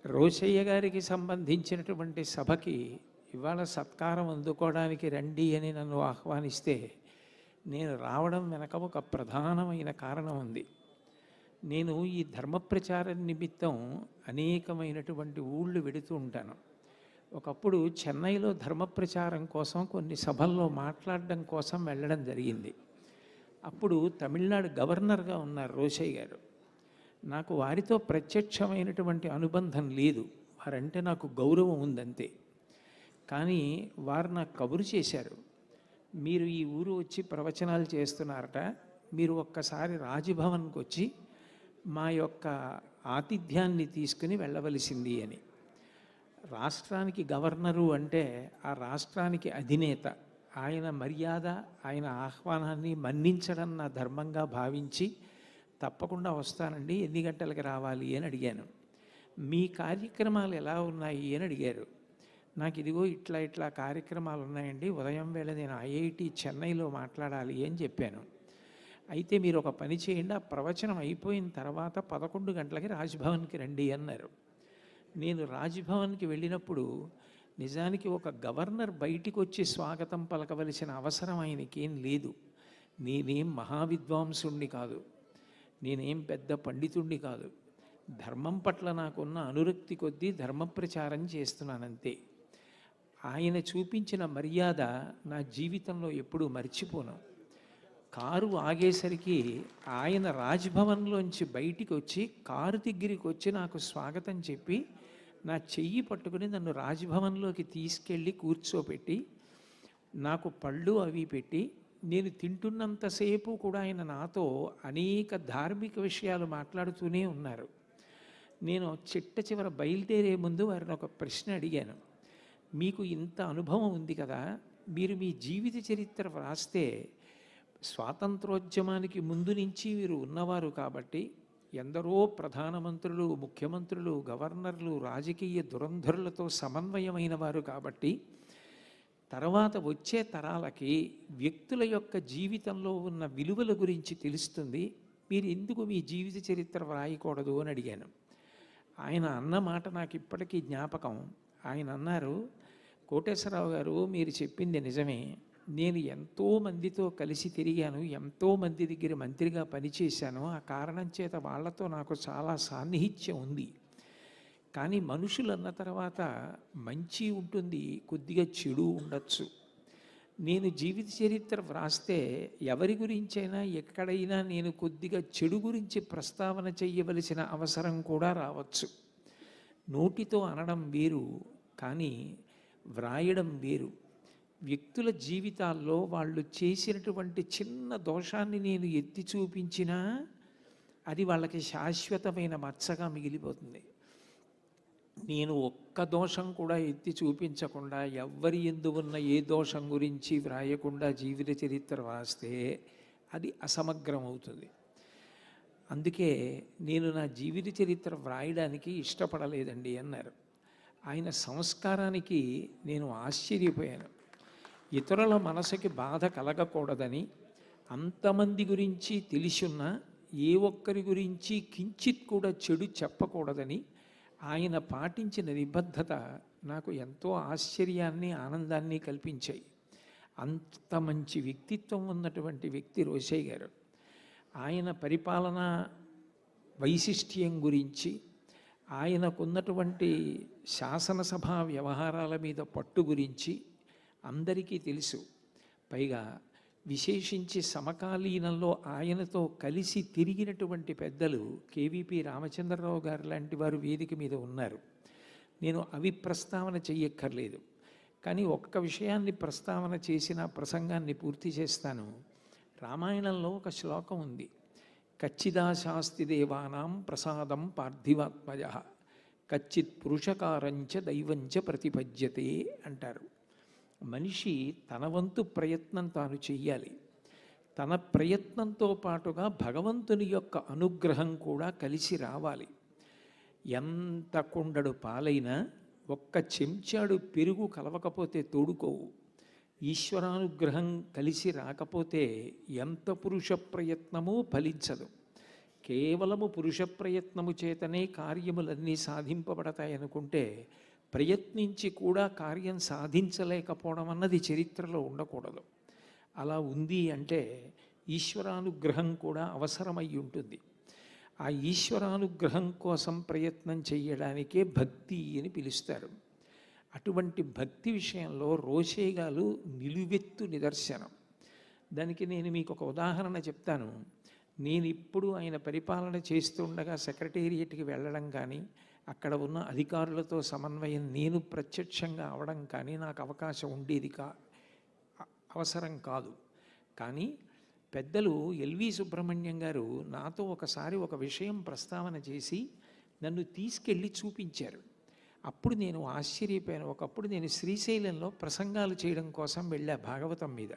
రోషయ్య గారికి సంబంధించినటువంటి సభకి ఇవాళ సత్కారం అందుకోవడానికి రండి అని నన్ను ఆహ్వానిస్తే నేను రావడం వెనక ఒక ప్రధానమైన కారణం ఉంది. నేను ఈ ధర్మ ప్రచారం నిమిత్తం అనేకమైనటువంటి ఊళ్ళు వెడుతూ ఉంటాను. ఒకప్పుడు చెన్నైలో ధర్మ ప్రచారం కోసం కొన్ని సభల్లో మాట్లాడడం కోసం వెళ్ళడం జరిగింది. అప్పుడు తమిళనాడు గవర్నర్గా ఉన్నారు రోషయ్య గారు. నాకు వారితో ప్రత్యక్షమైనటువంటి అనుబంధం లేదు, వారంటే నాకు గౌరవం ఉందంతే. కానీ వారు నాకు కబురు చేశారు, మీరు ఈ ఊరు వచ్చి ప్రవచనాలు చేస్తున్నారట, మీరు ఒక్కసారి రాజ్భవన్కి వచ్చి మా యొక్క ఆతిథ్యాన్ని తీసుకుని వెళ్ళవలసింది అని. రాష్ట్రానికి గవర్నరు అంటే ఆ రాష్ట్రానికి అధినేత, ఆయన మర్యాద, ఆయన ఆహ్వానాన్ని మన్నించడం నా ధర్మంగా భావించి తప్పకుండా వస్తానండి, ఎన్ని గంటలకు రావాలి అని అడిగాను. మీ కార్యక్రమాలు ఎలా ఉన్నాయి అని అడిగారు. నాకు ఇదిగో ఇట్లా ఇట్లా కార్యక్రమాలు ఉన్నాయండి, ఉదయం వేళ నేను ఐఐటి చెన్నైలో మాట్లాడాలి అని చెప్పాను. అయితే మీరు ఒక పని చేయండి, ఆ ప్రవచనం అయిపోయిన తర్వాత 11 గంటలకి రాజ్భవన్కి రండి అన్నారు. నేను రాజ్భవన్కి వెళ్ళినప్పుడు నిజానికి ఒక గవర్నర్ బయటికి వచ్చి స్వాగతం పలకవలసిన అవసరం ఆయనకేం లేదు. నేనేం మహావిద్వాంసుణ్ణి కాదు, నేనేం పెద్ద పండితుణ్ణి కాదు. ధర్మం పట్ల నాకున్న అనురక్తి కొద్దీ ధర్మ ప్రచారం చేస్తున్నానంతే. ఆయన చూపించిన మర్యాద నా జీవితంలో ఎప్పుడూ మర్చిపోను. కారు ఆగేసరికి ఆయన రాజ్భవన్లోంచి బయటికి వచ్చి కారు దగ్గరికి వచ్చి నాకు స్వాగతం చెప్పి నా చెయ్యి పట్టుకుని నన్ను రాజ్భవన్లోకి తీసుకెళ్ళి కూర్చోపెట్టి నాకు పళ్ళు అవి పెట్టి, నేను తింటున్నంతసేపు కూడా ఆయన నాతో అనేక ధార్మిక విషయాలు మాట్లాడుతూనే ఉన్నారు. నేను చిట్ట చివర బయలుదేరే ముందు వారిని ఒక ప్రశ్న అడిగాను, మీకు ఇంత అనుభవం ఉంది కదా, మీరు మీ జీవిత చరిత్ర వ్రాస్తే స్వాతంత్రోద్యమానికి ముందు నుంచి మీరు ఉన్నవారు కాబట్టి, ఎందరో ప్రధానమంత్రులు, ముఖ్యమంత్రులు, గవర్నర్లు, రాజకీయ దురంధరులతో సమన్వయమైన వారు కాబట్టి, తర్వాత వచ్చే తరాలకి వ్యక్తుల యొక్క జీవితంలో ఉన్న విలువల గురించి తెలుస్తుంది, మీరు ఎందుకు మీ జీవిత చరిత్ర వ్రాయకూడదు అని అడిగాను. ఆయన అన్న మాట నాకు ఇప్పటికీ జ్ఞాపకం. ఆయన అన్నారు, కోటేశ్వరరావు గారు, మీరు చెప్పింది నిజమే, నేను ఎంతోమందితో కలిసి తిరిగాను, ఎంతోమంది దగ్గర మంత్రిగా పనిచేశాను, ఆ కారణం చేత వాళ్ళతో నాకు చాలా సాన్నిహిత్యం ఉంది. కానీ మనుషులు అన్న తర్వాత మంచి ఉంటుంది, కొద్దిగా చెడు ఉండొచ్చు. నేను జీవిత చరిత్ర వ్రాస్తే ఎవరి గురించైనా ఎక్కడైనా నేను కొద్దిగా చెడు గురించి ప్రస్తావన చేయవలసిన అవసరం కూడా రావచ్చు. నోటితో అనడం వేరు, కానీ వ్రాయడం వేరు. వ్యక్తుల జీవితాల్లో వాళ్ళు చేసినటువంటి చిన్న దోషాన్ని నేను ఎత్తి చూపించినా అది వాళ్ళకి శాశ్వతమైన మచ్చగా మిగిలిపోతుంది. నేను ఒక్క దోషం కూడా ఎత్తి చూపించకుండా, ఎవ్వరి యందు ఉన్న ఏ దోషం గురించి వ్రాయకుండా జీవిత చరిత్ర వ్రాస్తే అది అసమగ్రం అవుతుంది. అందుకే నేను నా జీవిత చరిత్ర వ్రాయడానికి ఇష్టపడలేదండి అన్నారు. ఆయన సంస్కారానికి నేను ఆశ్చర్యపోయాను. ఇతరుల మనసుకి బాధ కలగకూడదని, అంతమంది గురించి తెలిసున్నా ఏ ఒక్కరి గురించి కించిత్ కూడా చెడు చెప్పకూడదని ఆయన పాటించిన నిబద్ధత నాకు ఎంతో ఆశ్చర్యాన్ని, ఆనందాన్ని కల్పించాయి. అంత మంచి వ్యక్తిత్వం ఉన్నటువంటి వ్యక్తి రోషయ్య గారు. ఆయన పరిపాలనా వైశిష్ట్యం గురించి, ఆయనకున్నటువంటి శాసనసభ వ్యవహారాల మీద పట్టు గురించి అందరికీ తెలుసు. పైగా విశేషించి సమకాలీనంలో ఆయనతో కలిసి తిరిగినటువంటి పెద్దలు కేవీపీ రామచంద్రరావు గారు లాంటి వారు వేదిక మీద ఉన్నారు. నేను అవి ప్రస్తావన చెయ్యక్కర్లేదు, కానీ ఒక్క విషయాన్ని ప్రస్తావన చేసిన ప్రసంగాన్ని పూర్తి చేస్తాను. రామాయణంలో ఒక శ్లోకం ఉంది, కచ్చిదాశాస్తి దేవానాం ప్రసాదం పార్థివాత్మజ కచ్చిత్ పురుషకారంచ దైవంచ ప్రతిపద్యతే అంటారు. మనిషి తన వంతు ప్రయత్నం తాను చెయ్యాలి. తన ప్రయత్నంతో పాటుగా భగవంతుని యొక్క అనుగ్రహం కూడా కలిసి రావాలి. ఎంత కుండడు పాలైనా ఒక్క చెంచాడు పెరుగు కలవకపోతే తోడుకోవు. ఈశ్వరానుగ్రహం కలిసి రాకపోతే ఎంత పురుష ప్రయత్నమూ ఫలించదు. కేవలము పురుష ప్రయత్నము చేతనే కార్యములన్నీ సాధింపబడతాయనుకుంటే ప్రయత్నించి కూడా కార్యం సాధించలేకపోవడం అన్నది చరిత్రలో ఉండకూడదు. అలా ఉంది అంటే ఈశ్వరానుగ్రహం కూడా అవసరమై ఉంటుంది. ఆ ఈశ్వరానుగ్రహం కోసం ప్రయత్నం చేయడానికే భక్తి అని పిలుస్తారు. అటువంటి భక్తి విషయంలో రోషేగాలు నిలువెత్తు నిదర్శనం. దానికి నేను మీకు ఒక ఉదాహరణ చెప్తాను. నేను ఇప్పుడు ఆయన పరిపాలన చేస్తుండగా సెక్రటేరియట్కి వెళ్ళడం కానీ, అక్కడ ఉన్న అధికారులతో సమన్వయం నేను ప్రత్యక్షంగా అవడం కానీ నాకు అవకాశం ఉండేది అవసరం కాదు. కానీ పెద్దలు ఎల్వి సుబ్రహ్మణ్యం గారు నాతో ఒకసారి ఒక విషయం ప్రస్తావన చేసి నన్ను తీసుకెళ్ళి చూపించారు. అప్పుడు నేను ఆశ్చర్యపోయాను. ఒకప్పుడు నేను శ్రీశైలంలో ప్రసంగాలు చేయడం కోసం వెళ్ళా భాగవతం మీద.